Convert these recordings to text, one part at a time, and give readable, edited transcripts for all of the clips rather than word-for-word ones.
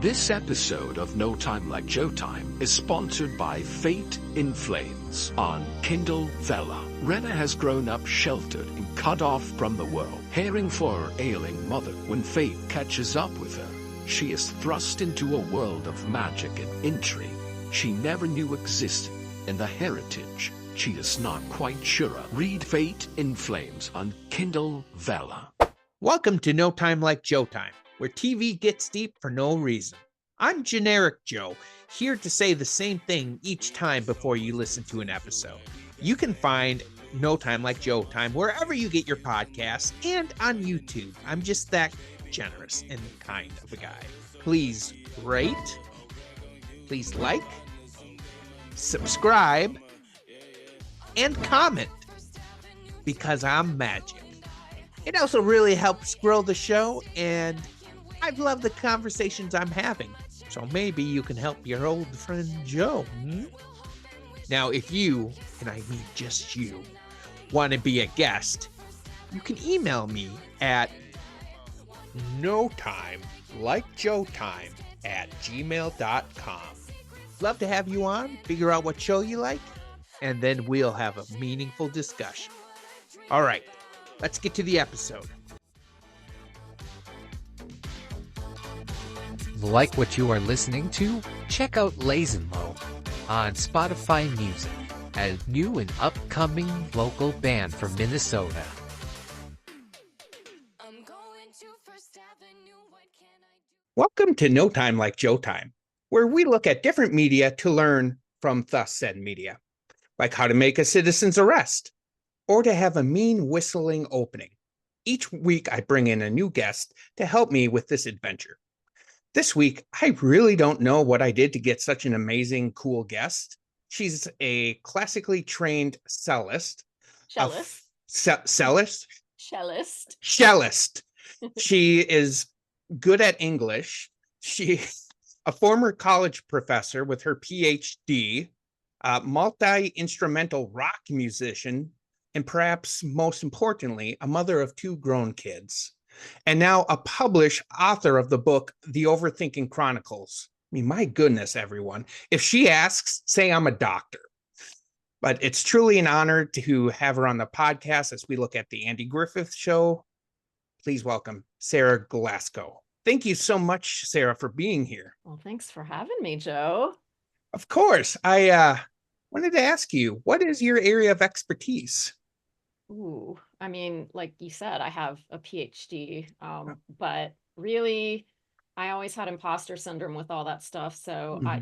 This episode of No Time Like Joe Time is sponsored by Fate in Flames on Kindle Vella. Rena has grown up sheltered and cut off from the world, caring for her ailing mother. When fate catches up with her, she is thrust into a world of magic and intrigue she never knew existed, and the heritage she is not quite sure of. Read Fate in Flames on Kindle Vella. Welcome to No Time Like Joe Time, where TV gets deep for no reason. I'm Generic Joe, here to say the same thing each time before you listen to an episode. You can find No Time Like Joe Time wherever you get your podcasts and on YouTube. I'm just that generous and kind of a guy. Please rate, please like, subscribe, and comment, because I'm magic. It also really helps grow the show, and I've loved the conversations I'm having. So maybe you can help your old friend Joe. Now, if you, and I mean just you, want to be a guest, you can email me at notimelikejoetime@gmail.com. Love to have you on, figure out what show you like, and then we'll have a meaningful discussion. All right, let's get to the episode. Like what you are listening to? Check out Lazen Low on Spotify Music, a new and upcoming local band from Minnesota. Welcome to No Time Like Joe Time, where we look at different media to learn from thus said media, like how to make a citizen's arrest, or to have a mean whistling opening. Each week I bring in a new guest to help me with this adventure. This week, I really don't know what I did to get such an amazing, cool guest. She's a classically trained cellist. Cellist. Cellist. She is good at English. She's a former college professor with her PhD, multi-instrumental rock musician, and perhaps most importantly, a mother of 2 grown kids, and now a published author of the book, The Overthinking Chronicles. I mean, my goodness, everyone. If she asks, say I'm a doctor. But it's truly an honor to have her on the podcast as we look at the Andy Griffith show. Please welcome Sarah Glasco. Thank you so much, Sarah, for being here. Well, thanks for having me, Joe. Of course. I wanted to ask you, what is your area of expertise? Ooh, I mean, like you said, I have a PhD, but really, I always had imposter syndrome with all that stuff. So, I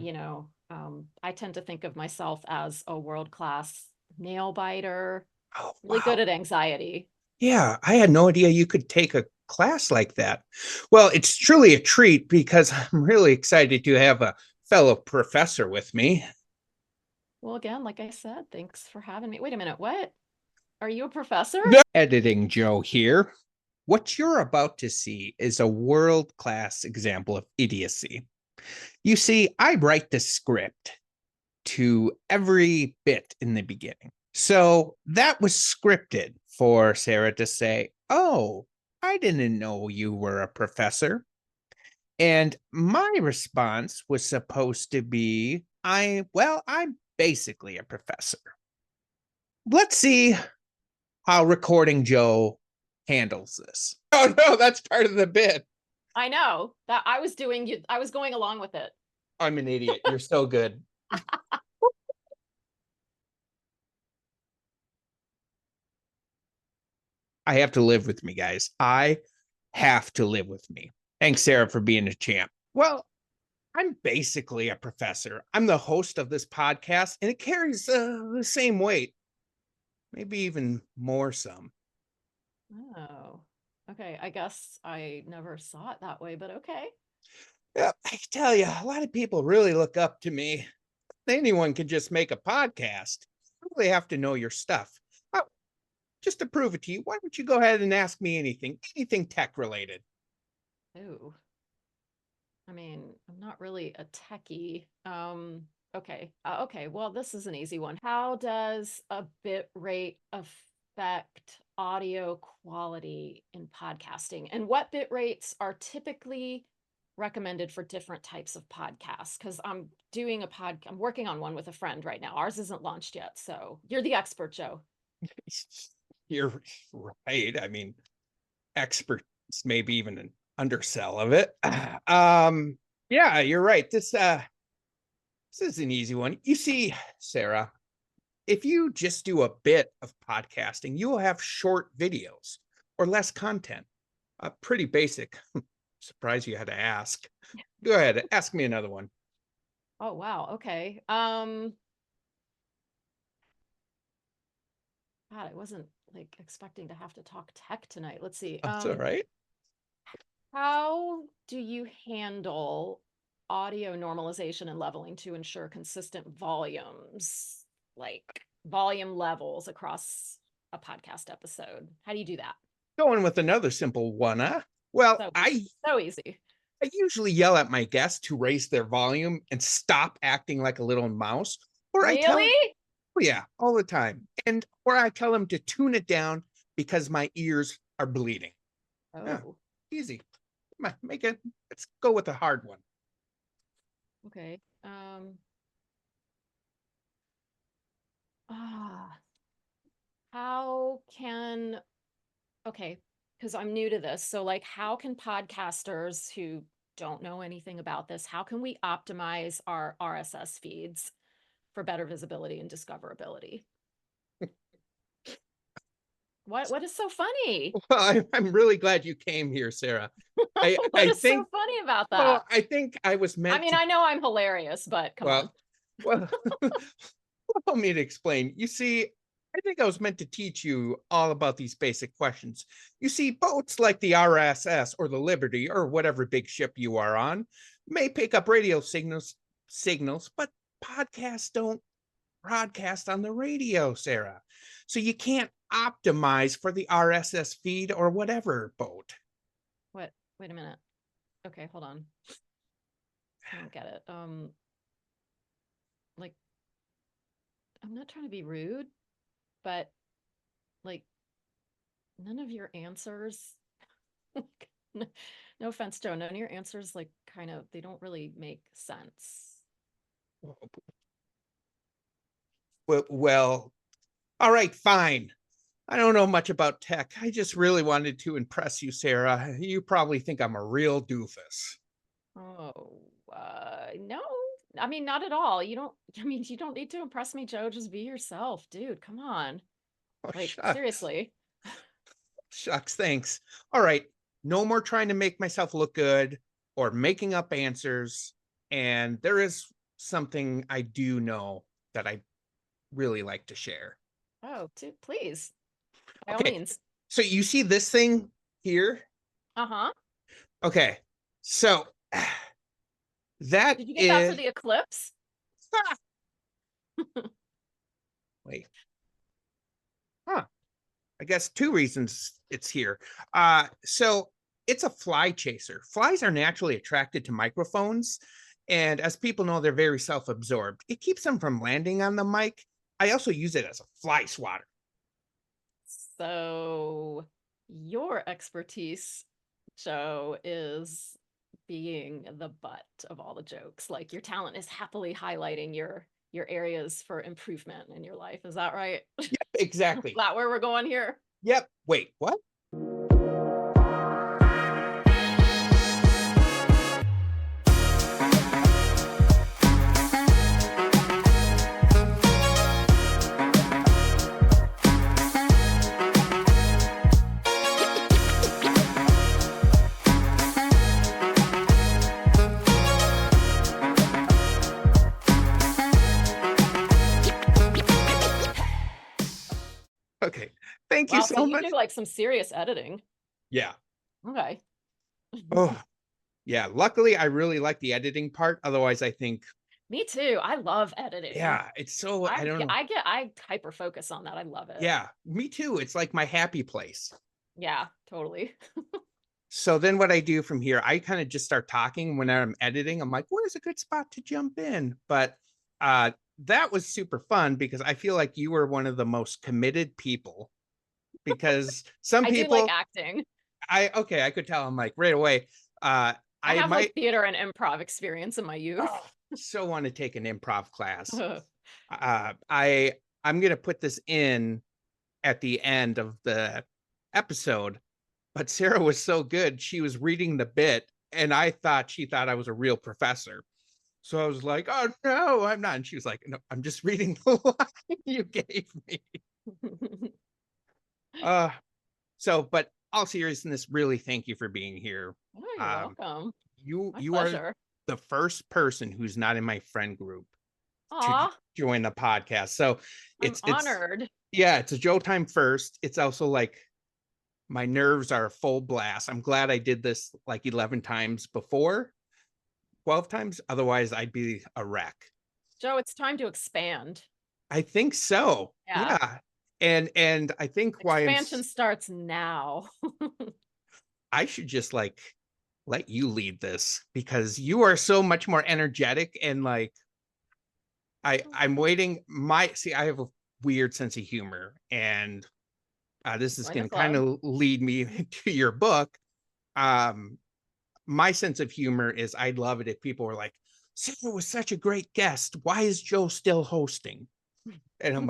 tend to think of myself as a world-class nail biter, really good at anxiety. Yeah, I had no idea you could take a class like that. Well, it's truly a treat because I'm really excited to have a fellow professor with me. Well, again, like I said, thanks for having me. Wait a minute, what? Are you a professor? Editing Joe here. What you're about to see is a world-class example of idiocy. You see, I write the script to every bit in the beginning. So that was scripted for Sarah to say, "Oh, I didn't know you were a professor." And my response was supposed to be, I'm basically a professor. Let's see how Recording Joe handles this. Oh no, that's part of the bit. I know that I was going along with it. I'm an idiot. You're so good. I have to live with me, guys. I have to live with me. Thanks, Sarah, for being a champ. Well, I'm basically a professor. I'm the host of this podcast, and it carries the same weight. Maybe even more some. Oh, okay. I guess I never saw it that way, but okay. Yeah, I tell you, a lot of people really look up to me. Anyone can just make a podcast. You really have to know your stuff. Oh, just to prove it to you, why don't you go ahead and ask me anything tech related? Ooh. I mean, I'm not really a techie. Okay. Okay. Well, this is an easy one. How does a bit rate affect audio quality in podcasting? And what bit rates are typically recommended for different types of podcasts? Because I'm doing I'm working on one with a friend right now. Ours isn't launched yet, so you're the expert, Joe. You're right. I mean, experts maybe even an undersell of it. Yeah, you're right. This is an easy one. You see, Sarah, if you just do a bit of podcasting, you will have short videos or less content. Pretty basic. Surprised you had to ask. Go ahead, ask me another one. Oh, wow. Okay. God, I wasn't like expecting to have to talk tech tonight. Let's see. That's all right. How do you handle audio normalization and leveling to ensure consistent volumes, like volume levels across a podcast episode? How do you do that? Going with another simple one, huh? Well, so easy. I usually yell at my guests to raise their volume and stop acting like a little mouse. Or really? I tell them, oh yeah, all the time. Or I tell them to tune it down because my ears are bleeding. Oh, yeah, easy. Let's go with a hard one. Okay. Okay, because I'm new to this. So like, how can podcasters who don't know anything about this, how can we optimize our RSS feeds for better visibility and discoverability? What is so funny? Well, I'm really glad you came here, Sarah. What is so funny about that? Well, I think I was meant I mean, I know I'm hilarious, but come on. Well, allow me to explain. You see, I think I was meant to teach you all about these basic questions. You see, boats like the RSS or the Liberty or whatever big ship you are on may pick up radio signals, but podcasts don't broadcast on the radio, Sarah. So you can't optimize for the RSS feed or whatever boat. What? Wait a minute. Okay, hold on. I don't get it. Like, I'm not trying to be rude, but like, none of your answers, no offense, Joe, none of your answers, like, kind of, they don't really make sense. Well, all right, fine. I don't know much about tech. I just really wanted to impress you, Sarah. You probably think I'm a real doofus. Oh, no. I mean, not at all. You don't need to impress me, Joe. Just be yourself, dude. Come on. Oh, Like, shucks. seriously. Shucks, thanks. All right. No more trying to make myself look good or making up answers. And there is something I do know that I really like to share. Oh, please. By all means. So you see this thing here? Uh-huh. Okay. So that did you get that for the eclipse? Wait. Huh. I guess two reasons it's here. So it's a fly chaser. Flies are naturally attracted to microphones. And as people know, they're very self-absorbed. It keeps them from landing on the mic. I also use it as a fly swatter. So your expertise, Joe, is being the butt of all the jokes. Like, your talent is happily highlighting your areas for improvement in your life. Is that right? Yep, exactly. Is that where we're going here? Yep. Wait, what? Okay. Thank you so much. You do like some serious editing. Yeah. Okay. Oh, yeah. Luckily, I really like the editing part. Otherwise, I think. Me too. I love editing. Yeah, it's so I don't know. I hyper focus on that. I love it. Yeah, me too. It's like my happy place. Yeah, totally. So then what I do from here, I kind of just start talking when I'm editing. I'm like, where's a good spot to jump in? But that was super fun because I feel like you were one of the most committed people, because some people do like acting. I could tell. I'm like right away. I I have like might theater and improv experience in my youth. so want to take an improv class. I'm gonna put this in at the end of the episode, but Sarah was so good. She was reading the bit, and she thought I was a real professor. So I was like, "Oh no, I'm not." And she was like, "No, I'm just reading the line you gave me." Uh, but all seriousness, really, thank you for being here. Oh, you're Um, welcome. you My you are pleasure. the first person who's not in my friend group to Aw, join the podcast. So I'm it's honored. yeah, it's a Joe time first. It's also like my nerves are full blast. I'm glad I did this like 11 times before, 12 times. Otherwise, I'd be a wreck. Joe, it's time to expand. I think so. Yeah. Yeah. And I think Expansion starts now. I should just like let you lead this because you are so much more energetic and like I'm waiting I have a weird sense of humor and this is Join going the to kind club. of lead me to your book. Um, my sense of humor is I'd love it if people were like, Sarah was such a great guest. Why is Joe still hosting? And I'm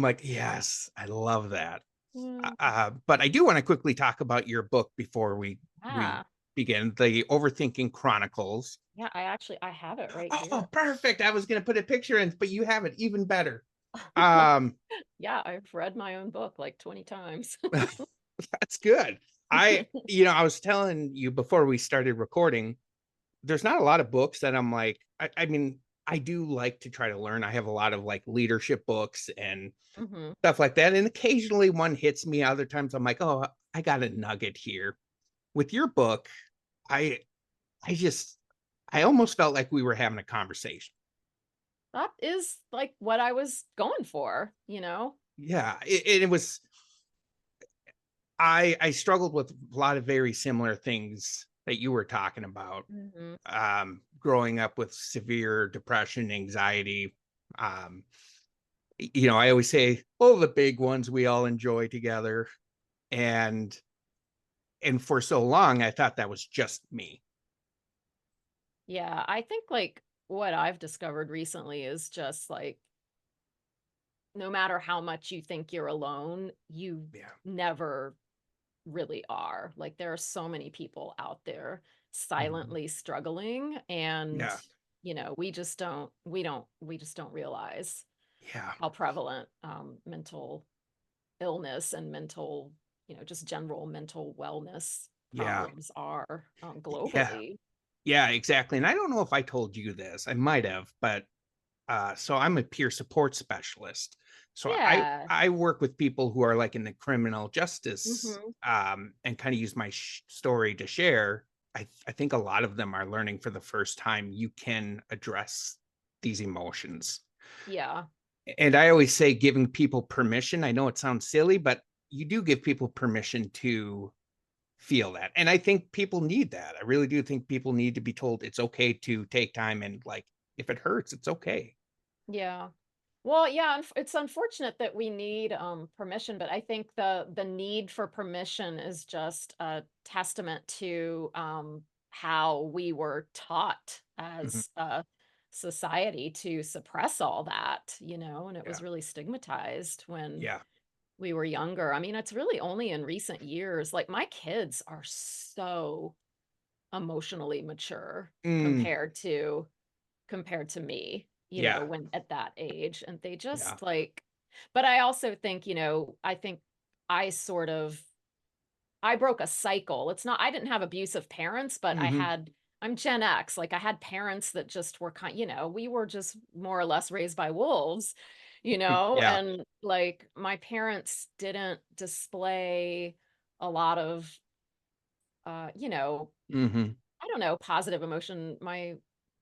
like, yes, I love that. Mm, But I do want to quickly talk about your book before we yeah. begin. The Overthinking Chronicles. Yeah, I have it right Oh, here. perfect. I was going to put a picture in, but you have it even better. Um, Yeah, I've read my own book like 20 times. that's good. I was telling you before we started recording, there's not a lot of books that I'm like, I mean, I do like to try to learn. I have a lot of like leadership books and Hmm. stuff like that. And occasionally one hits me. Other times I'm like, oh, I got a nugget here. With your book, I I just I almost felt like we were having a conversation. That is like what I was going for, you know? Yeah, it was I struggled with a lot of very similar things that you were talking about. Hmm. Growing up with severe depression, anxiety. Um, I always say, oh, the big ones we all enjoy together. And for so long, I thought that was just me. Yeah, I think like what I've discovered recently is just like no matter how much you think you're alone, you Yeah. never really are. Like there are so many people out there Mhm. silently struggling and Yeah. we just don't realize Yeah. how prevalent mental illness and mental, just general mental wellness Yeah. problems are Yeah. globally. Yeah, exactly. And I don't know if I told you this. I might have, but so I'm a peer support specialist. So Yeah. I work with people who are like in the criminal justice Hmm. and kind of use my story to share. I think a lot of them are learning for the first time you can address these emotions. Yeah. And I always say giving people permission. I know it sounds silly, but you do give people permission to feel that. And I think people need that. I really do think people need to be told it's okay to take time and like if it hurts, it's okay. Yeah. Well, yeah, it's unfortunate that we need permission, but I think the need for permission is just a testament to how we were taught Mhm. as a society to suppress all that, and it Yeah. was really stigmatized when Yeah. we were younger. I mean, it's really only in recent years, like my kids are so emotionally mature Mm, compared to me, yeah. when at that age. And they Yeah. just like, but I also think, I think I sort of, I broke a cycle. I didn't have abusive parents, but Mhm. I'm Gen X. Like I had parents that just were we were just more or less raised by wolves, Yeah. and like my parents didn't display a lot of, uh, you know, Mhm. I don't know, positive emotion.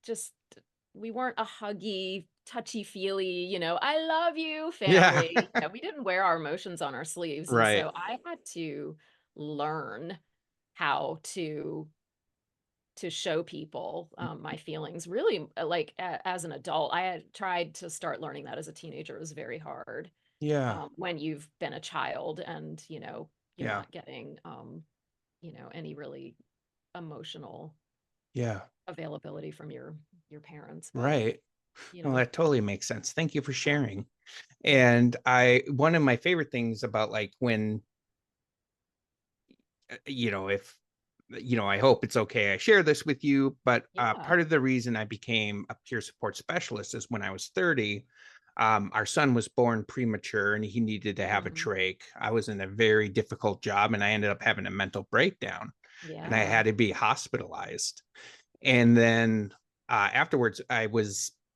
Just, we weren't a huggy, touchy-feely, I love you Yeah. family. We didn't wear our emotions on our sleeves. And Right. so I had to learn how to show people my feelings really like as an adult. I had tried to start learning that as a teenager. It was very hard Yeah. when you've been a child and, you're Yeah. not getting, any really emotional. Yeah. availability from your parents, but Right. you Well, know. that totally makes sense. Thank you for sharing. Yeah. And one of my favorite things about like when, if, I hope it's okay I share this with you, but Yeah. part of the reason I became a peer support specialist is when I was 30, our son was born premature and he needed to have a Mhm. trach. I was in a very difficult job and I ended up having a mental breakdown and I Yeah. had to be hospitalized. And then afterwards, I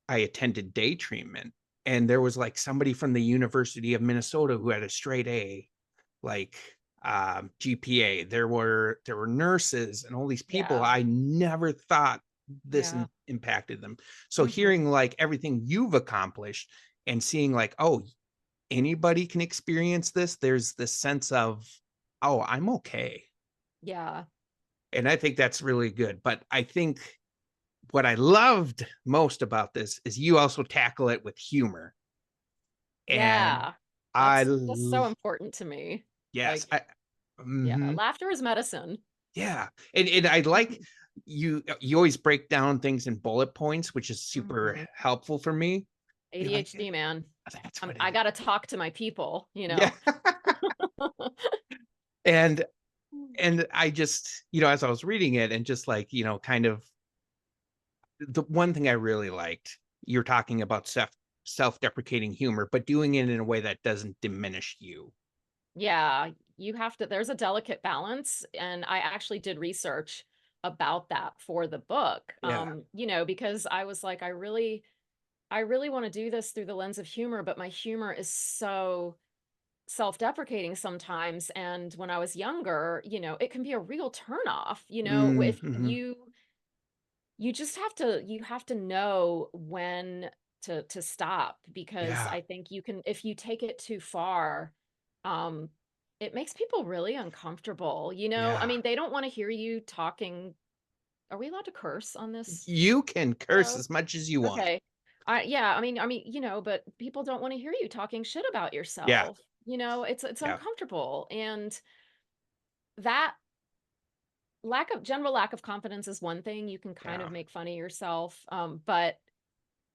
attended day treatment, and there was like somebody from the University of Minnesota who had a straight A, like GPA. There were nurses and all these people. Yeah. I never thought this Yeah. impacted them. So Mhm. hearing like everything you've accomplished and seeing like, oh, anybody can experience this. There's this sense of, oh, I'm okay. Yeah. And I think that's really good. But I think what I loved most about this is you also tackle it with humor. And Yeah. I, That's just so important to me. yes, Like, yeah, mhm, laughter is medicine. yeah. And I like you always break down things in bullet points, which is super Mhm. helpful for me. Be like, ADHD, man. that's what it I is. got to talk to my people, you Yeah. know. And I just, as I was reading it and just like, kind of the one thing I really liked, you're talking about self-deprecating humor, but doing it in a way that doesn't diminish you. Yeah, you have to, there's a delicate balance. And I actually did research about that for the book. Yeah. Because I was like, I really want to do this through the lens of humor, but my humor is so self-deprecating sometimes. And when I was younger, it can be a real turnoff, if Mhm. you have to know when to stop, because Yeah. I think you can, if you take it too far, um it makes people really uncomfortable. I Yeah. mean, they don't want to hear you talking. Are we allowed to curse on this You can curse show? as much as you want. Okay. Yeah, I mean, but people don't want to hear you talking shit about Yeah. yourself. It's Yeah. uncomfortable. And that general lack of confidence is one thing. You can kind Yeah. of make fun of yourself. But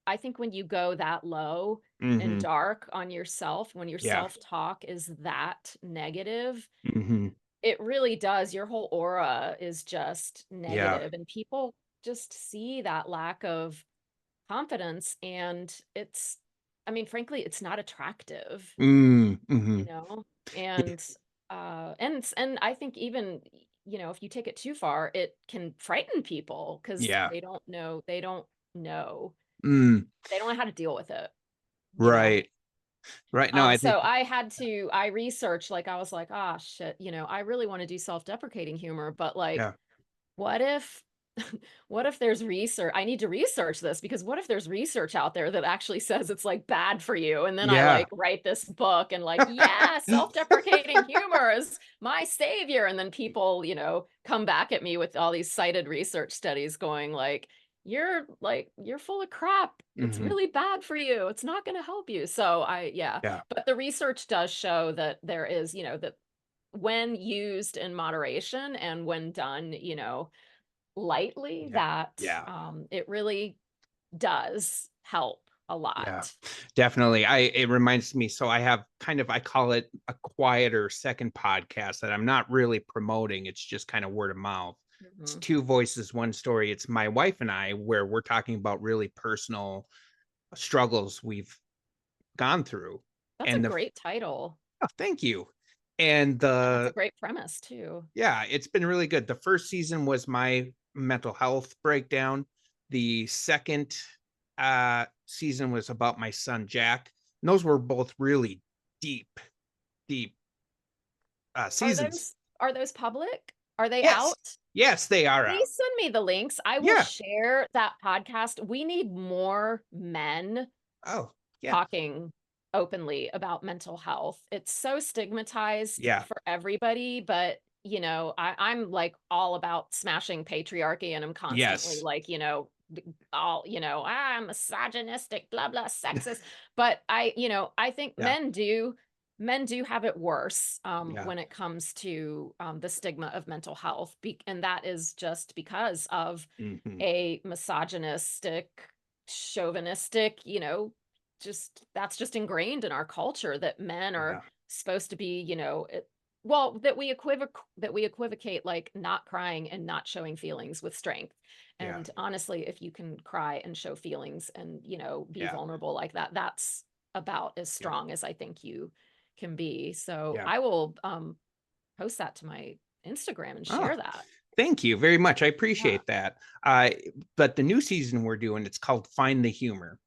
I think when you go that low and Mhm. dark on yourself, when your Yeah. self-talk is that negative, Mhm. it really does. Your whole aura is just Yeah. negative, and people just see that lack of confidence, and I mean, frankly, it's not attractive, you Mhm. know? And and I think even, if you take it too far, it can frighten people because Yeah. know Mm. they don't know how to deal with it, you know? Right. Right. No, I So think I researched, like, I was like, ah, shit, I really want to do self-deprecating humor, but like, yeah. what if, what if there's research? I need to research this, because what if there's research out there that actually says it's like bad for you? And then I Yeah. like write this book and like, yeah, self-deprecating humor is my savior. And then people, come back at me with all these cited research studies going you're full of crap. It's Mhm. really bad for you. It's not going to help you. So yeah, Yeah. but the research does show that there is, that when used in moderation and when done, lightly, Yeah. that Yeah. it really does help a Yeah, lot. definitely. It reminds me, so I call it a quieter second podcast that I'm not really promoting. It's just kind of word of mouth. It's Mhm. two voices, one story. It's my wife and I, where we're talking about really personal struggles we've gone through. That's a And great title. thank you. And And that's a great premise too. yeah, it's been really good. The first season was my mental health breakdown. The second season was about my son Jack. And those were both really deep, deep Are seasons. those are those public? Are they Yes, out? yes, they are out. Please send me the links. I will Yeah. share that podcast. We need more men Oh, yeah, talking openly about mental health. It's so stigmatized yeah. for everybody, but I'm like all about smashing patriarchy, and I'm constantly Yes. like, all, I'm misogynistic, blah blah, sexist. But I think Yeah. men do men do have it worse Yeah. when it comes to the stigma of mental health. And that is just because of Hmm. a misogynistic, chauvinistic, just that's just ingrained in our culture that men are Yeah. supposed to be, that we equivocate like not crying and not showing feelings with strength. Yeah. And honestly, if you can cry and show feelings and, be Yeah. vulnerable like that, that's about as Yeah. strong as I think you can be. So Yeah. I will post that to my Instagram and Oh, share that. thank you very much. I Yeah. appreciate that. Uh, but the new season we're doing, it's called Find the Humor.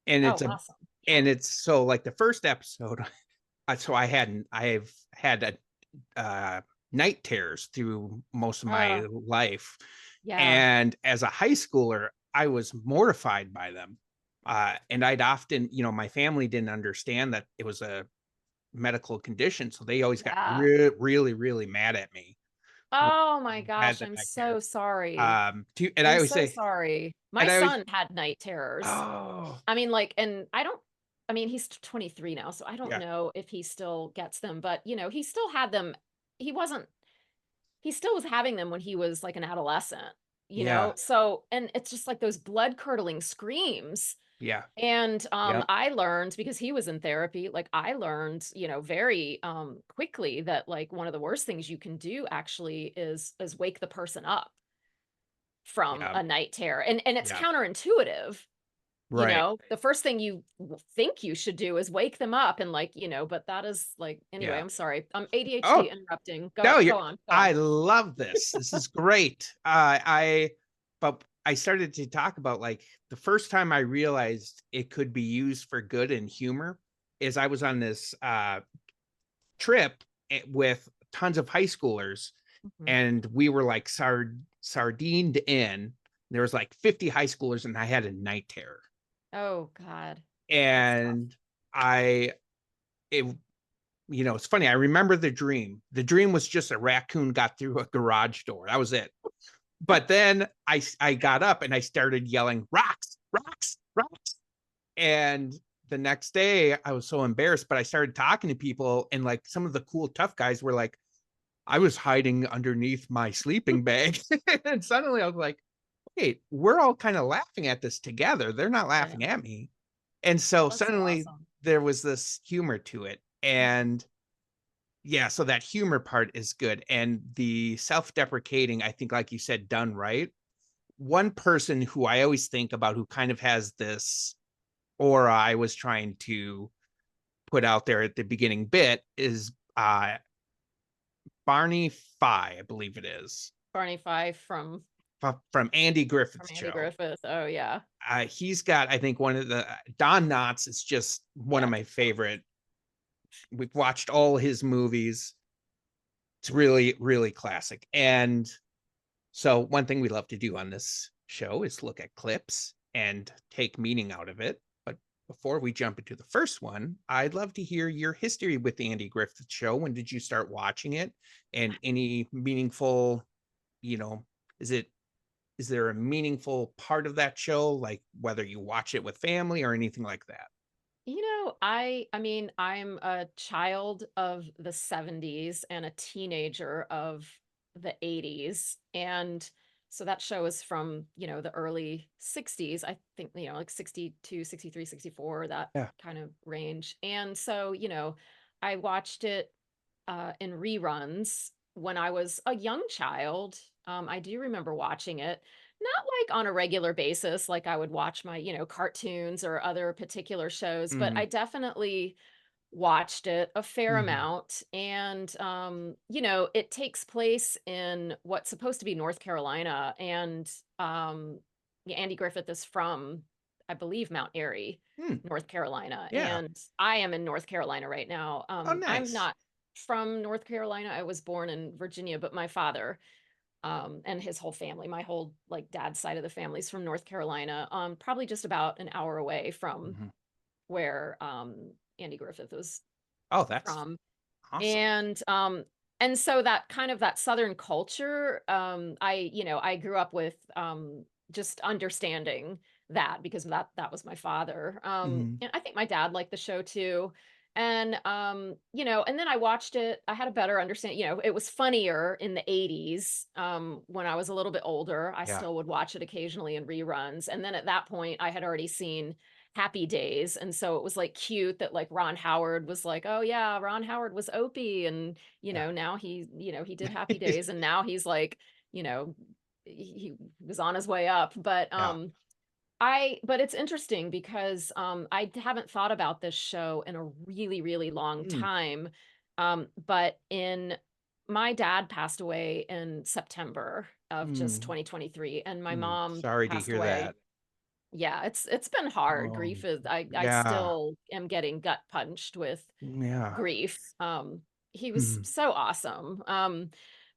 And Oh, awesome. Yeah. it's so like the first episode, so I've had night terrors through most of my Oh, life. yeah. And as a high schooler, I was mortified by them. And I'd often, my family didn't understand that it was a medical condition. So they always got Yeah. really, really mad at me when Oh my I had gosh, the I'm night terror. so sorry. And I I'm always so say, sorry. My and I always, son had night terrors. oh, I mean, like, and I mean, he's 23 now, so I don't yeah, know if he still gets them, but he still had them. He wasn't, he still was having them when he was like an adolescent, yeah, So, and it's just like those blood curdling screams. yeah, And yeah, I learned because he was in therapy, like I learned, very quickly that like one of the worst things you can do actually is wake the person up from yeah, a night terror. And it's yeah, counterintuitive. right. The first thing you think you should do is wake them up and like, but that is like anyway, Yeah. I'm sorry. Oh, ADHD interrupting. Go no, go on. Go I on. love this. This is great. But I started to talk about like the first time I realized it could be used for good and humor is I was on this trip with tons of high schoolers, Mhm. and we were like sardined in. There was like 50 high schoolers, and I had a night terror. Oh God. That's tough. And I, it, it's funny. I remember the dream. The dream was just a raccoon got through a garage door. That was it. But then I got up and I started yelling, rocks, rocks, rocks. And the next day I was so embarrassed, but I started talking to people, and like some of the cool tough guys were like, I was hiding underneath my sleeping bag. And suddenly I was like, wait, we're all kind of laughing at this together. They're not Yeah. laughing at me. And so That's so suddenly awesome. there was this humor to it. And yeah, so that humor part is good. And the self-deprecating, I think, like you said, done right. One person who I always think about who kind of has this aura I was trying to put out there at the beginning bit is Barney Fi, I believe it is, Barney Fife from Andy from Griffith's Andy show. Griffith. Oh yeah. He's got, I think, one of the Don Knotts is just one of Yeah. my favorite. We've watched all his movies. It's really, really classic. And so one thing we love to do on this show is look at clips and take meaning out of it. But before we jump into the first one, I'd love to hear your history with the Andy Griffith show. When did you start watching it? And any meaningful, you know, is it is there a meaningful part of that show, like whether you watch it with family or anything like that? I mean, I'm a child of the 70s and a teenager of the 80s. And so that show is from, the early 60s. I think, like 62, 63, 64, that Yeah. kind of range. And so, I watched it in reruns when I was a young child. I do remember watching it, not like on a regular basis, like I would watch my, cartoons or other particular shows, but Hmm. I definitely watched it a fair Hmm. amount. And, it takes place in what's supposed to be North Carolina. And yeah, Andy Griffith is from, I believe, Mount Airy, Hmm. North Carolina. Yeah. And I am in North Carolina right now. Oh, I'm nice. not from North Carolina. I was born in Virginia, but my father and his whole family, my whole like dad's side of the family's from North Carolina, probably just about an hour away from Mhm. where Andy Griffith was Oh, that's from. awesome. And so that kind of that Southern culture, I grew up with just understanding that because that was my father. Mhm. And I think my dad liked the show too. And you know, and then I watched it. I had a better understanding. You know, it was funnier in the 80s. When I was a little bit older, I Yeah. still would watch it occasionally in reruns. And then at that point, I had already seen Happy Days, and so it was like cute that like Ron Howard was like, oh yeah, Ron Howard was Opie, and you Yeah. know now he did Happy Days, and now he's like, you know, he was on his way up. But Yeah. but it's interesting because I haven't thought about this show in a really, really long Mm. time. But in my dad passed away in September of just Mm. 2023, and my mom Sorry to passed hear away. that. Yeah, it's been hard. Grief Um, is I yeah. still am getting gut punched with Yeah. grief. He was Mm. so awesome.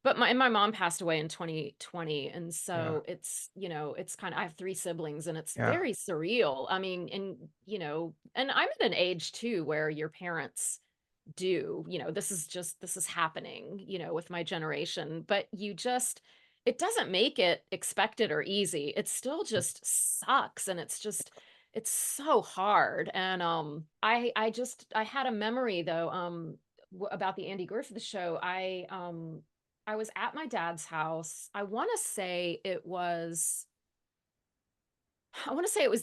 But my mom passed away in 2020, and Yeah. so it's, you know, it's kind of, I have three siblings, and it's Yeah. very surreal. I mean, and you know, and I'm at an age too where your parents do, you know, this is happening, you know, with my generation, but you just, it doesn't make it expected or easy. It still just sucks, and it's just, it's so hard. And I had a memory though, about the Andy Griffith show. I was at my dad's house. I want to say it was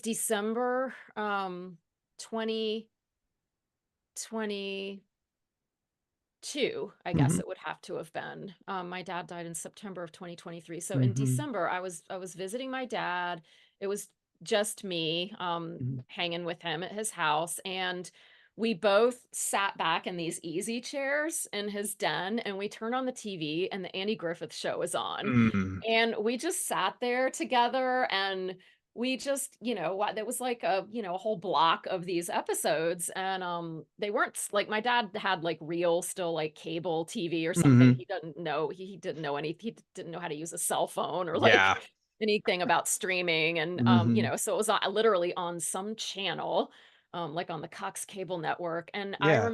December 2022, I guess Mhm. it would have to have been. My dad died in September of 2023. So in Mhm. December, I was visiting my dad. It was just me, Mhm. hanging with him at his house, and we both sat back in these easy chairs in his den, and we turned on the TV, and the Andy Griffith show was on. Mm. And we just sat there together, and we just, you know, what, there was like a, you know, a whole block of these episodes. And they weren't like, my dad had like real still like cable TV or something. Mhm. He doesn't know, he didn't know any, he didn't know how to use a cell phone or like Yeah. anything about streaming. And you Mhm. know, so it was literally on some channel, like on the Cox cable network. And Yeah.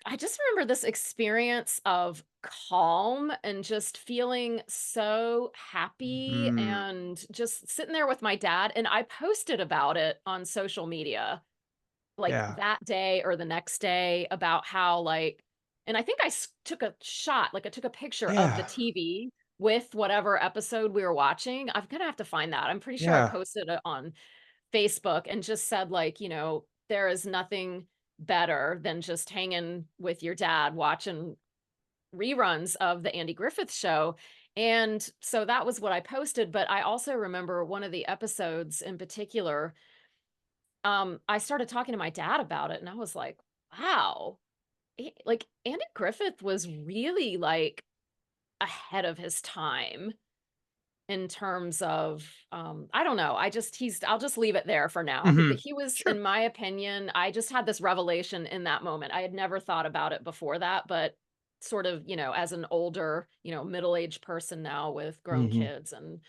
I just remember this experience of calm and just feeling so happy Mm. and just sitting there with my dad. And I posted about it on social media like Yeah. that day or the next day about how, like, and I think took a shot, like I took a picture of the Yeah. TV with whatever episode we were watching. I'm gonna have to find that. I'm pretty sure I Yeah. posted it on Facebook and just said, like, you know, there is nothing better than just hanging with your dad watching reruns of the Andy Griffith show. And so that was what I posted. But I also remember one of the episodes in particular, I started talking to my dad about it, and I was like, wow, like Andy Griffith was really like ahead of his time in terms of I don't know, I'll just leave it there for now. Mhm. He was, Sure. in my opinion, I just had this revelation in that moment. I had never thought about it before that, but sort of, you know, as an older, you know, middle-aged person now with grown Mhm. kids, and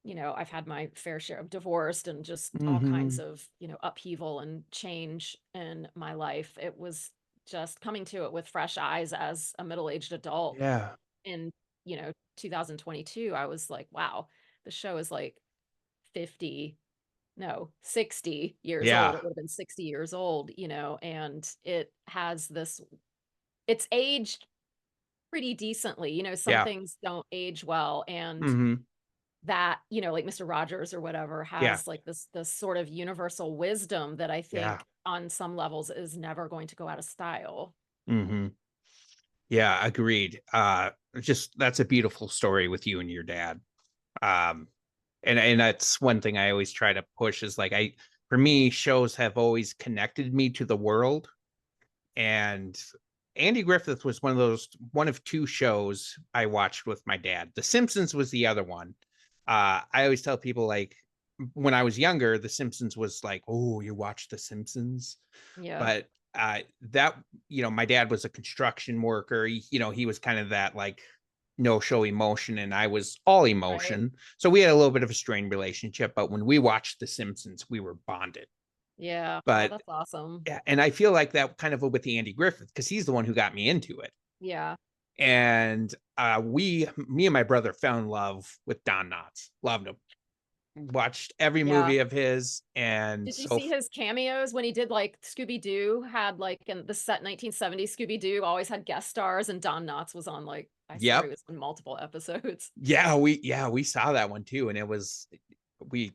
you know, I've had my fair share of divorced and just all kinds Mhm. of, you know, upheaval and change in my life. It was just coming to it with fresh eyes as a middle-aged adult Yeah. in, you know, 2022. I was like, wow, the show is like 50, no, 60 years old. Yeah. It would have been 60 years old, you know, and it has this, it's aged pretty decently. You know, some Yeah. things don't age well. And Mhm. that, you know, like Mr. Rogers or whatever Yeah. has like this sort of universal wisdom that I Yeah. think on some levels is never going to go out of style. Mhm. Yeah, agreed. Just that's a beautiful story with you and your dad. Um, and that's one thing I always try to push is like for me, shows have always connected me to the world. And Andy Griffith was one of two shows I watched with my dad. The Simpsons was the other one. I always tell people like when I was younger, The Simpsons was like, oh, you watch The Simpsons, Yeah. but that my dad was a construction worker. He was kind of that like no show emotion, and I was all Right. emotion. So we had a little bit of a strained relationship. But when we watched The Simpsons, we were bonded. Yeah. Oh, But that's awesome. yeah, and I feel like that kind of with the Andy Griffith because he's the one who got me into it. Yeah. And me and my brother fell in love with Don Knotts. Loved him. watched every Yeah. movie of his, and Did you so see his cameos when he did like Scooby-Doo had like in the set 1970s Scooby-Doo always had guest stars and Don Knotts was on like I swear he yep, was in multiple episodes. we saw that one too, and we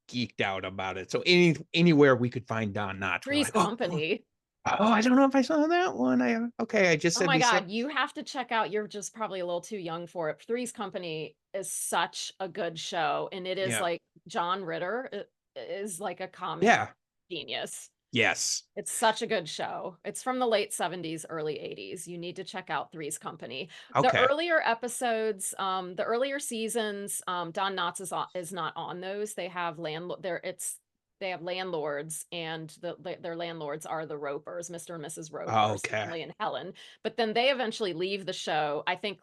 geeked out about it. So anywhere we could find Don Knotts, we're Three's like, oh, Company. I don't know if I saw that one. I just Oh said my we said God, you have to check out. You're just probably a little too young for it. Three's Company is such a good show, and it is yeah, like John Ritter is like a comic yeah, genius. yes, It's such a good show. It's from the late 70s, early 80s. You need to check out Three's Company. The okay, earlier episodes, the earlier seasons, Don Knotts is not on those. They have they have landlords, and their landlords are the Ropers, Mr. and Mrs. Roper, okay, Stanley and Helen. But then they eventually leave the show, I think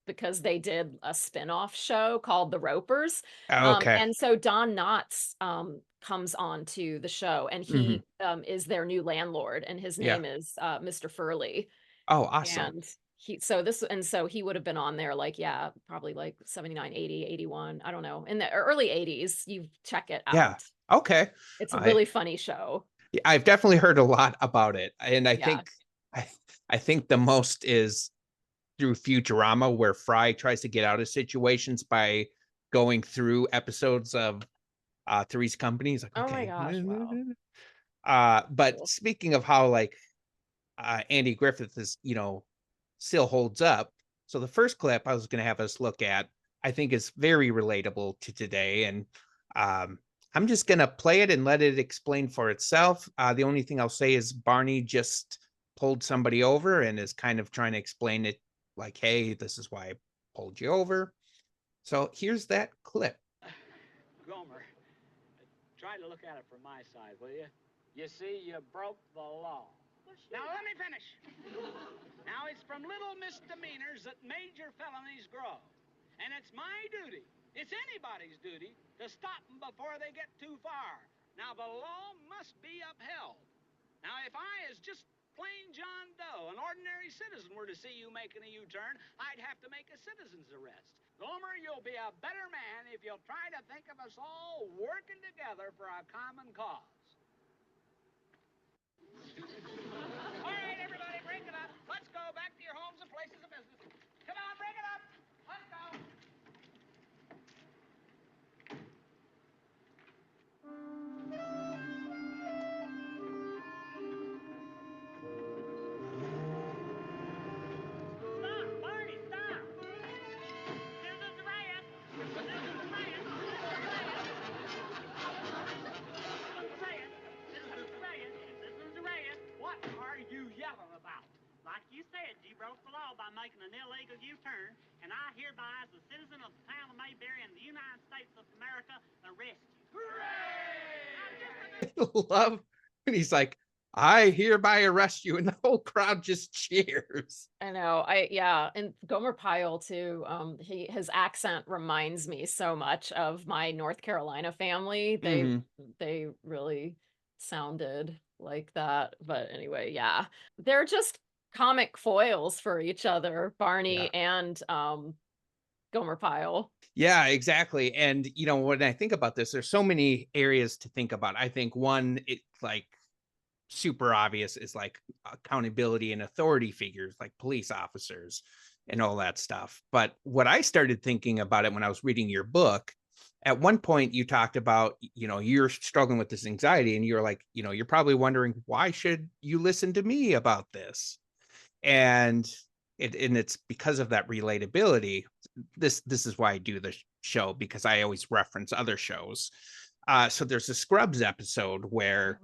because they did a spin-off show called The Ropers. okay. And so Don Knotts comes on to the show, and Hmm. he is their new landlord, and his Yeah. name is Mr. Furley. Oh, awesome. And so he would have been on there like, yeah, probably like 79, 80, 81. I don't know. In the early 80s, you check it Yeah. out. Okay. It's a I really funny show. I've definitely heard a lot about it, and Yeah. I, I think the most is through Futurama, where Fry tries to get out of situations by going through episodes of Three's Company. He's like, Oh my okay. gosh, wow. But Cool. speaking of how like Andy Griffith is, still holds up. So the first clip I was going to have us look at, I think is very relatable to today. And um, I'm just going to play it and let it explain for itself. The only thing I'll say is Barney just pulled somebody over and is kind of trying to explain it like, hey, this is why I pulled you over. So here's that clip. Gomer, try to look at it from my side, will you? You see, you broke the law. Now, let me finish. Now, it's from little misdemeanors that major felonies grow. And it's my duty, it's anybody's duty, to stop them before they get too far. Now, the law must be upheld. Now, if I, as just plain John Doe, an ordinary citizen, were to see you making a U-turn, I'd have to make a citizen's arrest. Gomer, you'll be a better man if you'll try to think of us all working together for a common cause. All right, everybody, break it up. Let's go back to your homes and places of business. Come on, break it up. Let's go. Stop, Barney, stop. This is a riot. This is a riot. This is a riot. What are you yelling about? Like you said, you broke the law by making an illegal U-turn, and I hereby, as a citizen of the town of Mayberry in the United States of America, arrest you. I love when he's like, I hereby arrest you, and the whole crowd just cheers. I know. And Gomer Pyle too. His accent reminds me so much of my North Carolina family. They really sounded like that. But anyway, yeah. They're just comic foils for each other, Barney and Gomer Pyle. Yeah, exactly. And when I think about this, there's so many areas to think about. I think one, it's like super obvious, is like accountability and authority figures like police officers and all that stuff. But what I started thinking about it when I was reading your book, at one point you talked about, you're struggling with this anxiety, and you're like, you're probably wondering, why should you listen to me about this? And it's because of that relatability. This is why I do the show, because I always reference other shows. So there's a Scrubs episode where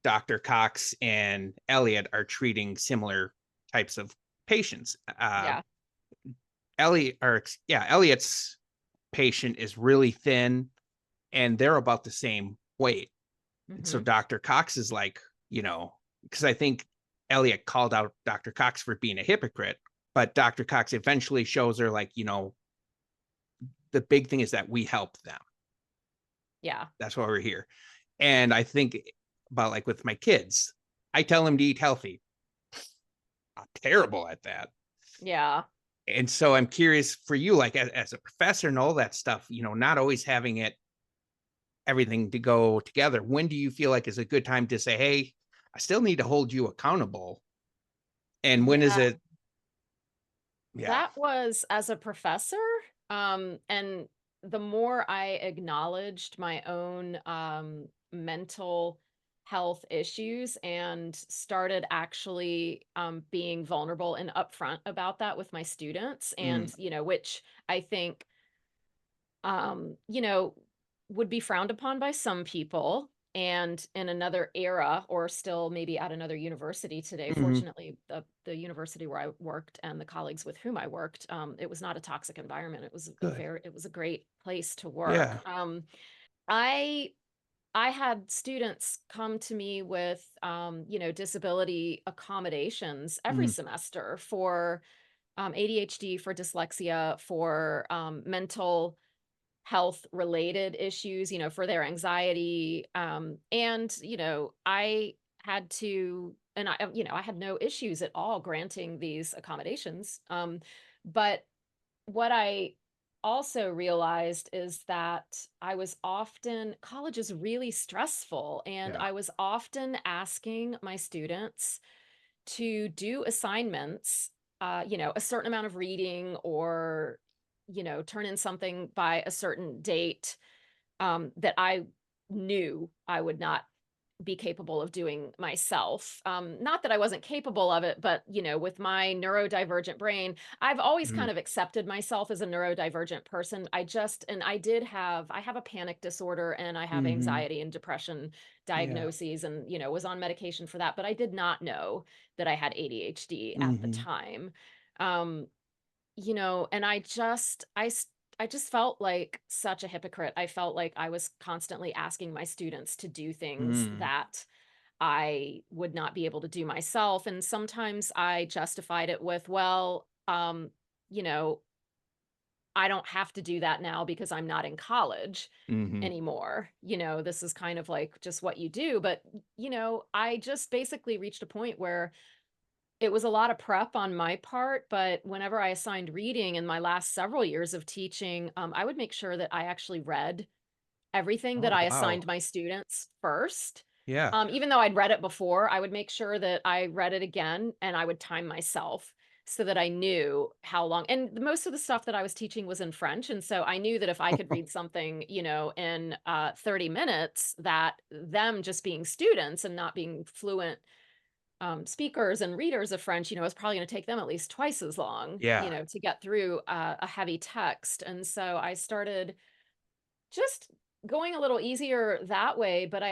Dr. Cox and Elliot are treating similar types of patients. Elliot's patient is really thin, and they're about the same weight. So Dr. Cox is like, because I think Elliot called out Dr. Cox for being a hypocrite, but Dr. Cox eventually shows her like, the big thing is that we help them. Yeah. That's why we're here. And I think about like with my kids, I tell them to eat healthy. I'm terrible at that. Yeah. And so I'm curious for you, like as a professor and all that stuff, not always having it everything to go together? When do you feel like is a good time to say, hey, I still need to hold you accountable? And when is Yeah, it? Yeah. that was as a professor. And the more I acknowledged my own mental health issues and started actually being vulnerable and upfront about that with my students, Mm, and, which I think, you know, would be frowned upon by some people. And in another era, or still maybe at another university today, mhm. fortunately, the university where I worked and the colleagues with whom I worked, it was not a toxic environment. Good. It was a great place to work. Yeah. I I had students come to me with, disability accommodations every Mm, semester for ADHD, for dyslexia, for mental health related issues, for their anxiety. And, I had to, and I had no issues at all granting these accommodations. But what I also realized is that college is really stressful, and yeah. I was often asking my students to do assignments, a certain amount of reading, or, turn in something by a certain date, that I knew I would not be capable of doing myself. Not that I wasn't capable of it, but, with my neurodivergent brain, I've always Mm, kind of accepted myself as a neurodivergent person. And I have a panic disorder, and I have mhm. anxiety and depression Yeah. diagnoses, and, was on medication for that, but I did not know that I had ADHD at the Mhm. time. Um, and I just felt like such a hypocrite. I felt like I was constantly asking my students to do things Mm, that I would not be able to do myself. And sometimes I justified it with, well, you know, I don't have to do that now because I'm not in college mhm. anymore. This is kind of like just what you do. But, I just basically reached a point where it was a lot of prep on my part. But whenever I assigned reading in my last several years of teaching, I would make sure that I actually read everything that Oh, I wow. assigned my students first. Yeah. Even though I'd read it before, I would make sure that I read it again, and I would time myself so that I knew how long. And most of the stuff that I was teaching was in French. And so I knew that if I could read something, in 30 minutes, that them just being students and not being fluent speakers and readers of French, is probably going to take them at least twice as long, Yeah. to get through a heavy text. And so I started just going a little easier that way. But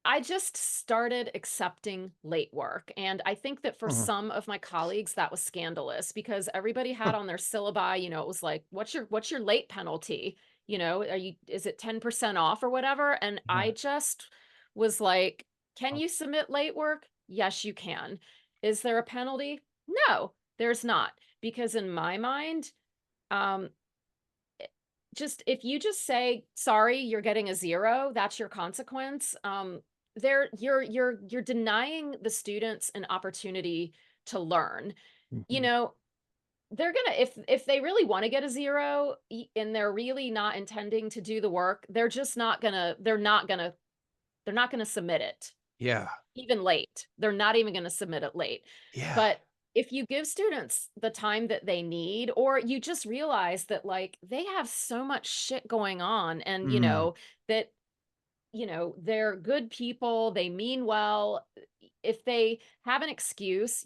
I just started accepting late work. And I think that for Mhm. some of my colleagues, that was scandalous, because everybody had on their syllabi, it was like, what's your late penalty? Is it 10% off or whatever? And Yeah. I just was like, can Oh, you submit late work? Yes, you can. Is there a penalty? No, there's not. Because in my mind, um, just if you just say sorry, you're getting a zero, that's your consequence. There you're denying the students an opportunity to learn. you mhm. know they're gonna, if they really want to get a zero, and they're really not intending to do the work, they're not gonna submit it Yeah. even late. They're not even gonna submit it late. Yeah. But if you give students the time that they need, or you just realize that, like, they have so much shit going on, and, Mm, that, they're good people, they mean well. If they have an excuse,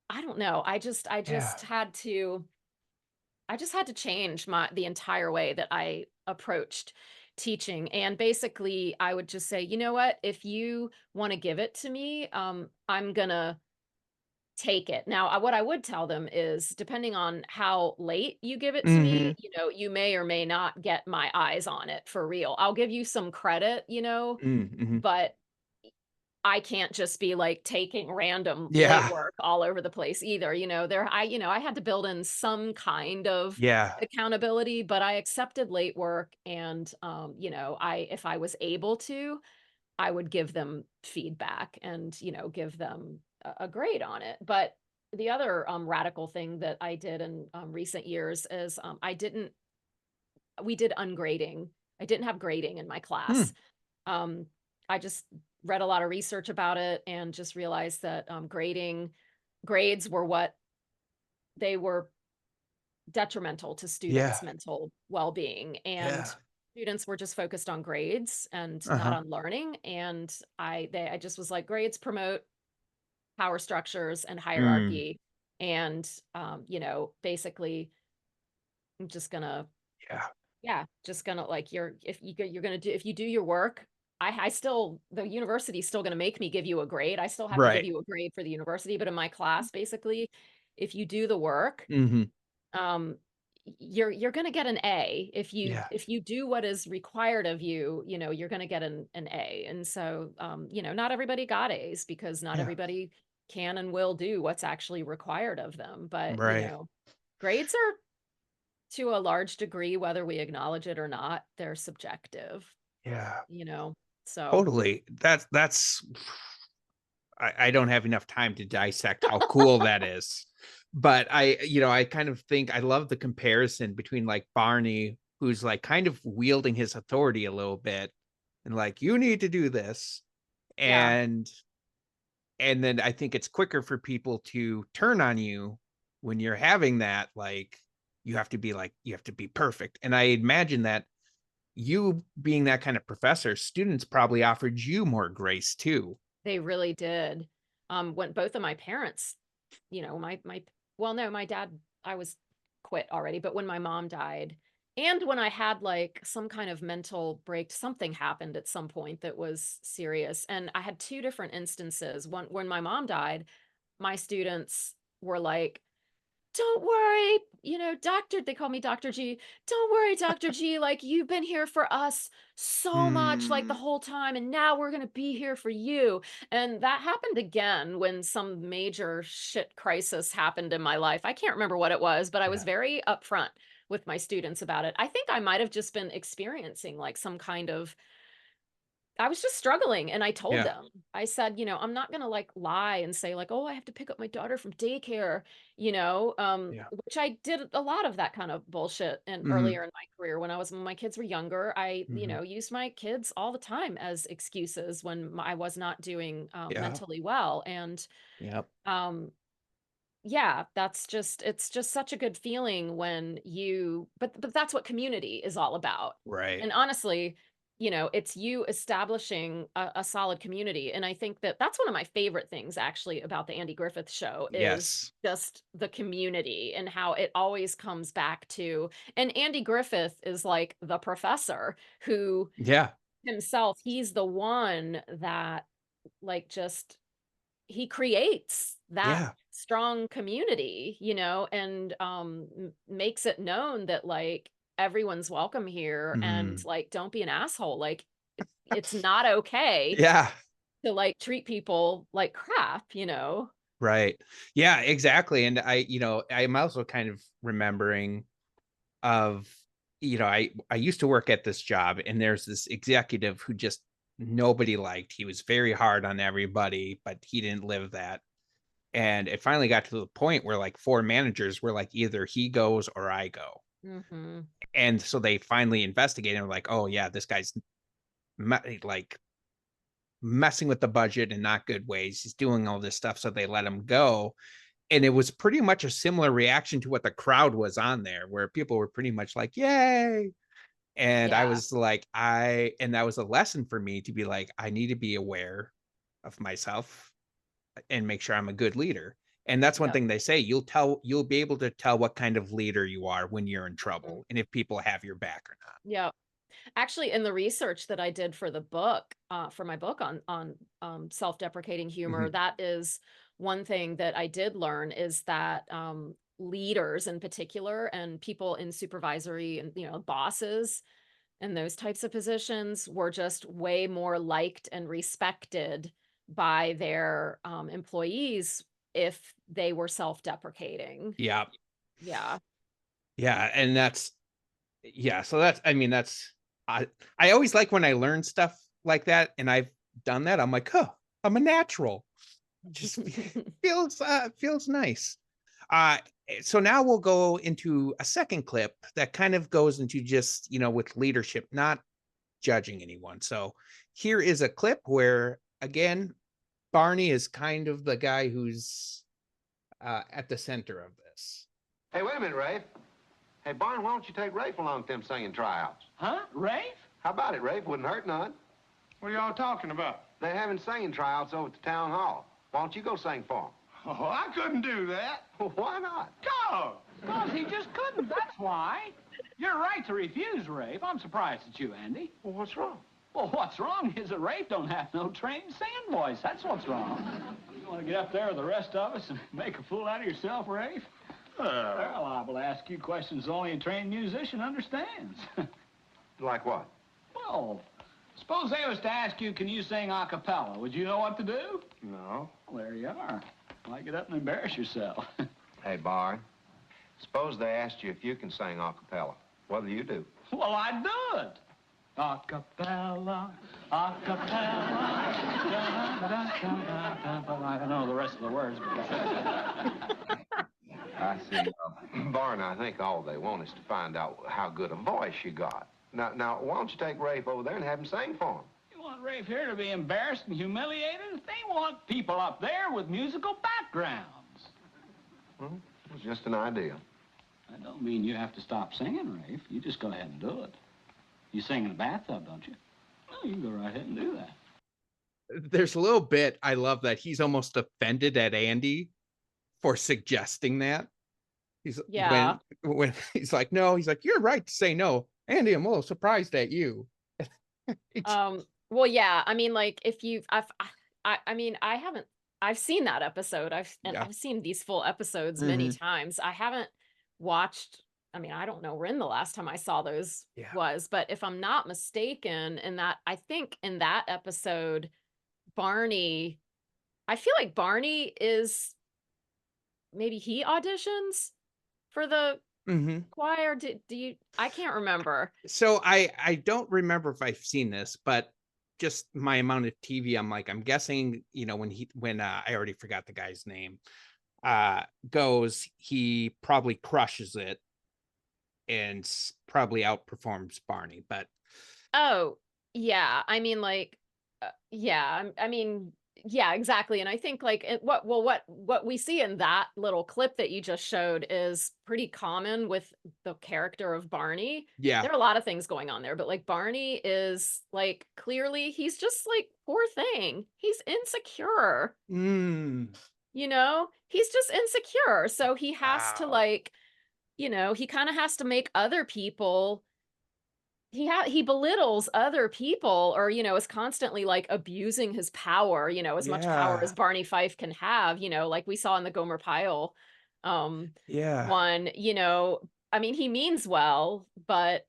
I don't know. yeah. I just had to change the entire way that I approached teaching. And basically, I would just say, you know what, if you want to give it to me, I'm gonna take it. Now, what I would tell them is, depending on how late you give it to me, Mhm. you may or may not get my eyes on it for real. I'll give you some credit, Mm, mhm. but I can't just be like taking random late Yeah. work all over the place either. I had to build in some kind of Yeah. accountability, but I accepted late work. And, if I was able to, I would give them feedback, and, give them a grade on it. But the other radical thing that I did in recent years is, I didn't we did ungrading. I didn't have grading in my class. I just read a lot of research about it and just realized that grades they were detrimental to Yeah. students' mental well-being, and Yeah. students were just focused on grades and not Uh-huh. on learning. And I just was like, grades promote power structures and Mm. hierarchy, and basically I'm just gonna, Yeah. yeah, just gonna like you're gonna do if you do your work. I still the university's still gonna make me give you a grade. I still have to give Right. you a grade for the university, but in my class, basically, if you do the work, Hmm. um, you're gonna get an A. Yeah. If you do what is required of you, you're gonna get an A. And so, not everybody got A's because not Yeah. everybody can and will do what's actually required of them. But, Right. grades are, to a large degree, whether we acknowledge it or not, they're subjective, Yeah. you know? So, Totally. That's I don't have enough time to dissect how cool that is. But I kind of think I love the comparison between like Barney, who's like kind of wielding his authority a little bit and like, you need to do this. yeah, And then I think it's quicker for people to turn on you when you're having that, like, you have to be perfect. And I imagine that you being that kind of professor, students probably offered you more grace too. they really did. When both of my parents, well, no, my dad, I was quit already, but when my mom died, and when I had like some kind of mental break, something happened at some point that was serious. And I had two different instances. One, when my mom died, my students were like, "Don't worry, doctor," they call me Dr. G. "Don't worry, Dr. G, like, you've been here for us so much, like, the Mm, whole time, and now we're gonna be here for you." And that happened again when some major shit crisis happened in my life. I can't remember what it was, but I was yeah. very upfront with my students about it. I think I might have just been experiencing, like, some kind of, I was just struggling, and I told Yeah. them. I said, "I'm not gonna, like, lie and say, like, 'Oh, I have to pick up my daughter from daycare,'" Yeah. which I did a lot of that kind of bullshit and Hmm. earlier in my career when my kids were younger. I, Hmm. used my kids all the time as excuses when I was not doing Yeah. mentally well. And Yep. um, yeah, it's just such a good feeling when but that's what community is all about. Right. And honestly, it's you establishing a solid community. And I think that that's one of my favorite things actually about the Andy Griffith show is Yes. just the community and how it always comes back to, and Andy Griffith is like the professor who Yeah. himself, he's the one that, like, just he creates that Yeah. strong community, and makes it known that, like, everyone's welcome here, and Mhm. like, don't be an asshole. Like, it's not okay Yeah. to, like, treat people like crap. Right. Yeah, exactly. And I'm also kind of remembering of, I used to work at this job and there's this executive who just nobody liked. He was very hard on everybody, but he didn't live that. And it finally got to the point where like four managers were like, either he goes or I go. Hmm. And so they finally investigated and were like, oh yeah, this guy's like messing with the budget in not good ways. He's doing all this stuff. So they let him go. And it was pretty much a similar reaction to what the crowd was on there, where people were pretty much like, yay. And I Yeah. was like, and that was a lesson for me to be like, I need to be aware of myself and make sure I'm a good leader. And that's one Yep. thing they say, you'll be able to tell what kind of leader you are when you're in Mhm. trouble and if people have your back or not. Yep. Actually, in the research that I did for the book, for my book on self-deprecating humor, Mhm. that is one thing that I did learn, is that leaders in particular and people in supervisory and, bosses and those types of positions were just way more liked and respected by their employees if they were self-deprecating. Yeah. Yeah. Yeah. And so I I always like when I learn stuff like that and I've done that. I'm like, oh, I'm a natural. Just feels nice. So now we'll go into a second clip that kind of goes into just, with leadership, not judging anyone. So here is a clip where, again, Barney is kind of the guy who's at the center of this. Hey, wait a minute, Rafe. Hey, Barney, why don't you take Rafe along to them singing tryouts? Huh? Rafe? How about it, Rafe? Wouldn't hurt none. What are y'all talking about? They're having singing tryouts over at the town hall. Why don't you go sing for them? Oh, I couldn't do that. Well, why not? Go! Because he just couldn't, that's why. You're right to refuse, Rafe. I'm surprised at you, Andy. Well, what's wrong? Well, what's wrong is that Rafe don't have no trained singing voice. That's what's wrong. You want to get up there with the rest of us and make a fool out of yourself, Rafe? They're liable to ask you questions only a trained musician understands. Like what? Well, suppose they was to ask you, can you sing a cappella? Would you know what to do? No. Well, there you are. Why get up and embarrass yourself? Hey, Barney, suppose they asked you if you can sing a cappella. What do you do? Well, I'd do it. A cappella, a cappella. I don't know the rest of the words. I see. Barney, I think all they want is to find out how good a voice you got. Now, why don't you take Rafe over there and have him sing for him? You want Rafe here to be embarrassed and humiliated? They want people up there with musical backgrounds. Well, it's just an idea. That don't mean you have to stop singing, Rafe. You just go ahead and do it. You sing in the bathtub, don't you? Well, you can go right ahead and do that. There's a little bit, I love that he's almost offended at Andy for suggesting that. He's when he's like, no, he's like, you're right to say no. Andy, I'm a little surprised at you. Well, yeah, I mean, like, if you've I've seen that episode. I've seen these full episodes many times. I haven't watched, I don't know when the last time I saw those was, but if I'm not mistaken, I think in that episode, Barney, I feel like Barney is, maybe he auditions for the choir. Do you, I can't remember. So I don't remember if I've seen this, but just my amount of TV, I'm guessing, when I already forgot the guy's name, goes, he probably crushes it and probably outperforms Barney. But oh yeah, yeah, exactly. And I think like what we see in that little clip that you just showed is pretty common with the character of Barney. Yeah, there are a lot of things going on there, but like Barney is like, clearly he's just like, poor thing, he's insecure. He's just insecure, so he has to like, he kind of has to make other people, he belittles other people, or is constantly like abusing his power, as much power as Barney Fife can have, like we saw in the Gomer Pyle one. He means well, but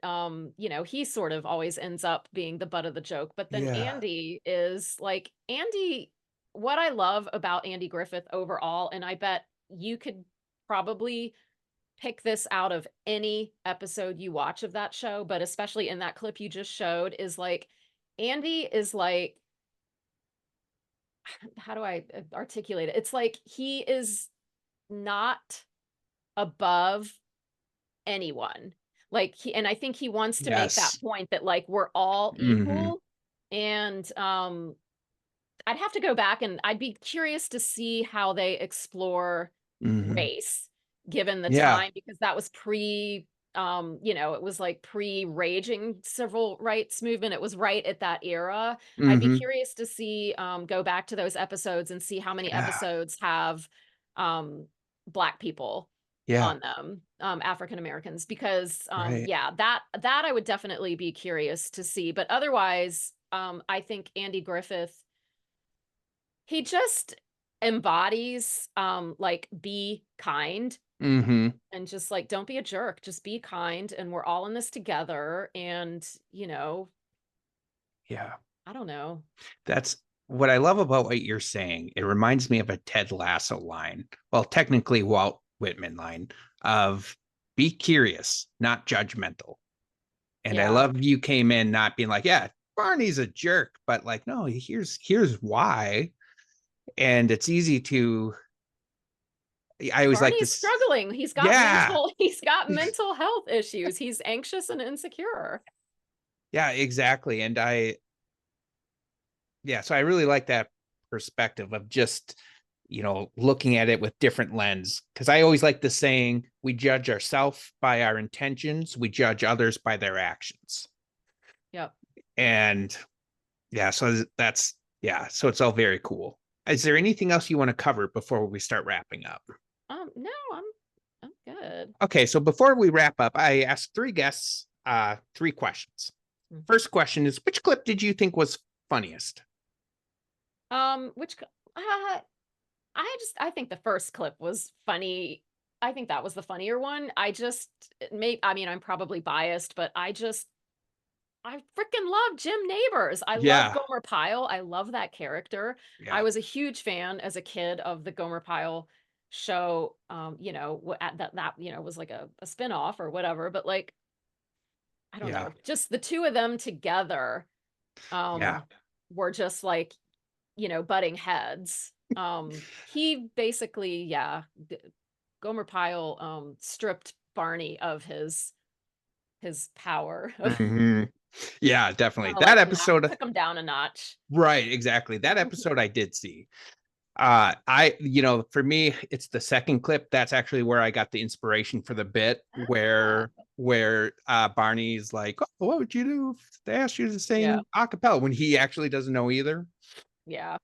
he sort of always ends up being the butt of the joke. But then Andy is like, what I love about Andy Griffith overall, and I bet you could probably pick this out of any episode you watch of that show, but especially in that clip you just showed, is like, Andy is like, how do I articulate it? It's like he is not above anyone. Like and I think he wants to make that point that like we're all equal. And I'd have to go back and I'd be curious to see how they explore race given the time, because that was it was like pre-raging civil rights movement. It was right at that era. I'd be curious to see, go back to those episodes and see how many episodes have Black people on them, African Americans, because that I would definitely be curious to see. But otherwise, I think Andy Griffith, he just embodies like, be kind. And just like, don't be a jerk, just be kind, and we're all in this together. And I don't know. That's what I love about what you're saying. It reminds me of a Ted Lasso line, well, technically Walt Whitman line, of be curious, not judgmental. And I love you came in not being like, Barney's a jerk, but like, no, here's why. And it's easy to I always like Barney's this. struggling. He's got Yeah. mental health issues. He's anxious and insecure. Yeah, exactly. And so I really like that perspective of just, looking at it with different lens. Because I always like the saying, we judge ourselves by our intentions, we judge others by their actions. Yep. And so so it's all very cool. Is there anything else you want to cover before we start wrapping up? No, I'm good. Okay, so before we wrap up, I asked 3 guests 3 questions. First question is, which clip did you think was funniest? I think the first clip was funny. I think that was the funnier one. I'm probably biased, but I freaking love Jim Neighbors. I love Gomer Pyle. I love that character. Yeah. I was a huge fan as a kid of the Gomer Pyle show. That was like a spinoff or whatever, but like, I don't know, just the two of them together, were just like, butting heads. He basically, Gomer Pyle, stripped Barney of his power. Mm-hmm. Yeah, definitely. That episode took him down a notch. Right, exactly. That episode I did see. For me, it's the second clip. That's actually where I got the inspiration for the bit where Barney's like, oh, what would you do if they asked you to sing a cappella when he actually doesn't know either? Yeah.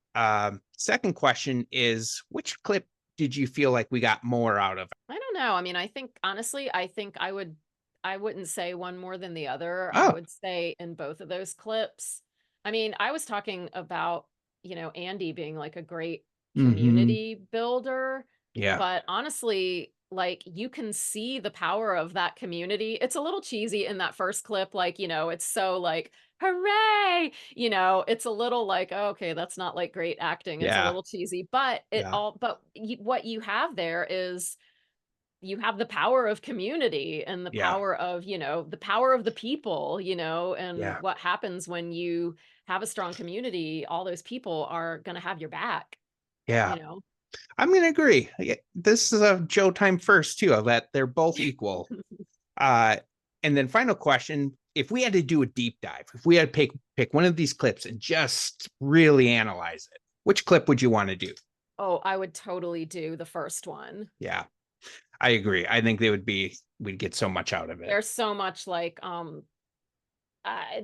Second question is, which clip did you feel like we got more out of? I don't know. I mean, honestly, I wouldn't say one more than the other. Oh. I would say in both of those clips. I mean, I was talking about, Andy being like a great community builder. Yeah. But honestly, like, you can see the power of that community. It's a little cheesy in that first clip. Like, it's so like, hooray, it's a little like, oh, okay, that's not like great acting. It's a little cheesy, but what you have there is, you have the power of community and the power of, the power of the people, and what happens when you have a strong community. All those people are going to have your back. Yeah. I'm going to agree. This is a Joe time first too, that they're both equal. And then final question, if we had to do a deep dive, if we had to pick one of these clips and just really analyze it, which clip would you want to do? Oh, I would totally do the first one. Yeah, I agree. I think we'd get so much out of it. There's so much like,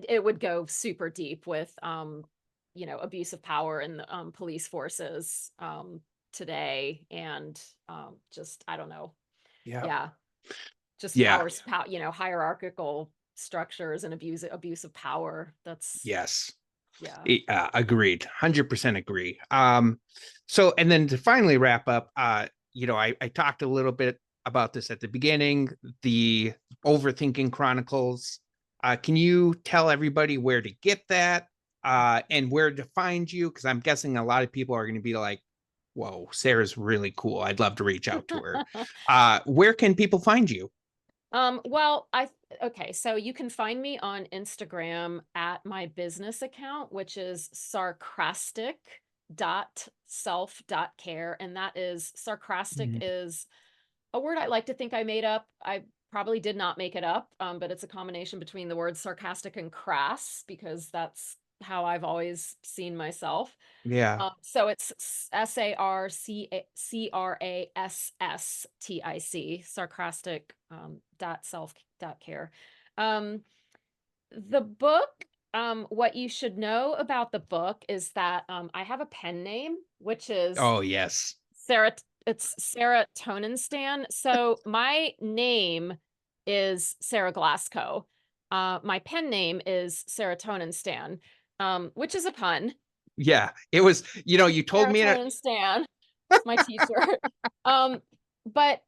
it would go super deep with, abuse of power in the police forces today, and just, I don't know. Yeah. Just powers, hierarchical structures and abuse of power. That's agreed. 100% agree. So, and then to finally wrap up, I talked a little bit about this at the beginning, the Overthinking Chronicles. Can you tell everybody where to get that and where to find you? Because I'm guessing a lot of people are going to be like, whoa, Sarah's really cool. I'd love to reach out to her. Where can people find you? So you can find me on Instagram at my business account, which is sarcastic.self.care. And that is sarcastic is a word I like to think I made up. I probably did not make it up, but it's a combination between the words sarcastic and crass, because that's how I've always seen myself. Yeah. So it's sarcastic, sarcastic.self.care. The book, what you should know about the book is that I have a pen name, which is Sarah. It's Sarah Tonenstan. So my name is Sarah Glasco. My pen name is Sarah Tonenstan, which is a pun. Yeah, it was, you told me Stan, that's my teacher. But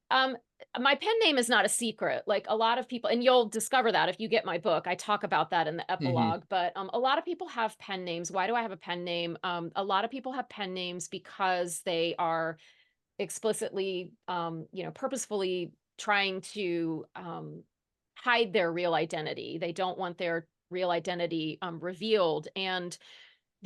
my pen name is not a secret. Like, a lot of people, and you'll discover that if you get my book, I talk about that in the epilogue. But a lot of people have pen names. Why do I have a pen name? A lot of people have pen names because they are explicitly, purposefully trying to hide their real identity. They don't want their real identity revealed. And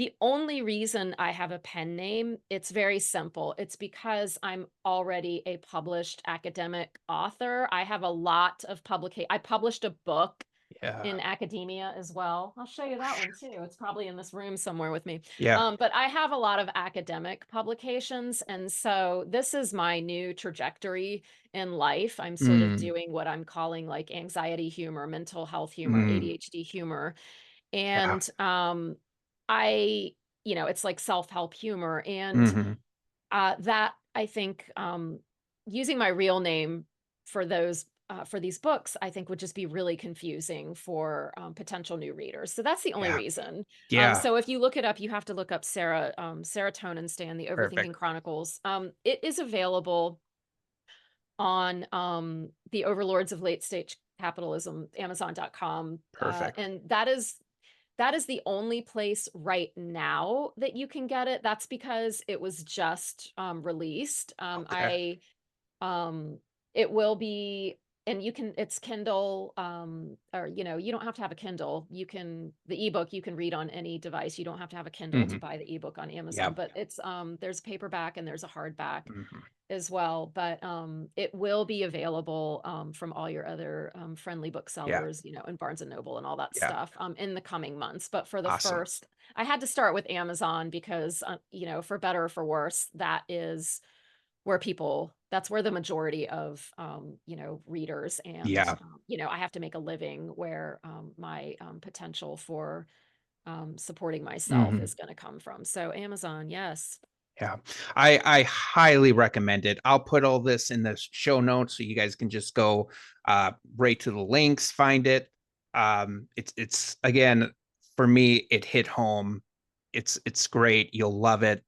The only reason I have a pen name, it's very simple. It's because I'm already a published academic author. I have a lot of I published a book Yeah. in academia as well. I'll show you that one too. It's probably in this room somewhere with me. Yeah. But I have a lot of academic publications. And so this is my new trajectory in life. I'm sort of Mm, doing what I'm calling like anxiety humor, mental health humor, mm, ADHD humor. yeah. And I, it's like self-help humor. And Hmm. that I think using my real name for those for these books, I think would just be really confusing for potential new readers. So that's the only Yeah. reason. Yeah. So if you look it up, you have to look up Sarah Serotonin Stan, the Perfect. Overthinking Chronicles. It is available on the Overlords of Late Stage Capitalism, Amazon.com, Perfect. and that is the only place right now that you can get it. That's because it was just released. Okay. Um, it will be, and it's Kindle, or you don't have to have a Kindle. The ebook you can read on any device. You don't have to have a Kindle to Hmm. buy the ebook on Amazon, Yeah. but it's there's a paperback and there's a hardback Hmm. as well. But it will be available from all your other friendly Yeah. booksellers, and Barnes and Noble and all that Yeah. stuff in the coming months. But for the Awesome. first, I had to start with Amazon because, for better or for worse, that is where that's where the majority of, readers and, Yeah. I have to make a living where my potential for supporting myself Hmm. is going to come from. So Amazon, yes. Yeah. I highly recommend it. I'll put all this in the show notes so you guys can just go right to the links, find it. It's again, for me, it hit home. It's great. You'll love it.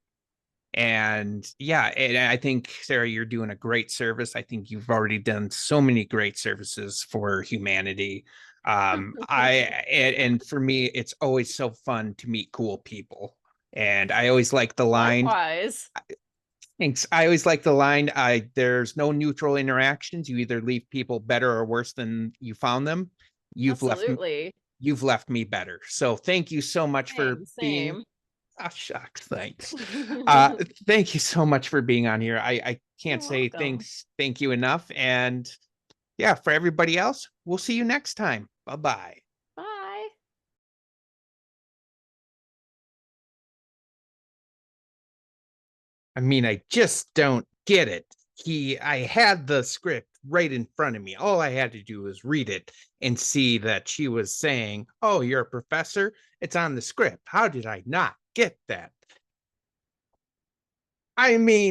And yeah, and I think, Sarah, you're doing a great service. I think you've already done so many great services for humanity. And for me, it's always so fun to meet cool people. And I always like the line, Likewise. thanks. I always like the line, there's no neutral interactions. You either leave people better or worse than you found them. You've left Absolutely. you've left me better. So thank you so much for Same, being. same. Oh, shucks, thanks. Uh, Thank you so much for being on here. I can't You're say welcome. thank you enough. And yeah, for everybody else, we'll see you next time. Bye-bye. Bye. I mean, I just don't get it. I had the script right in front of me. All I had to do was read it and see that she was saying, "Oh, you're a professor. It's on the script. How did I not get that?" I mean,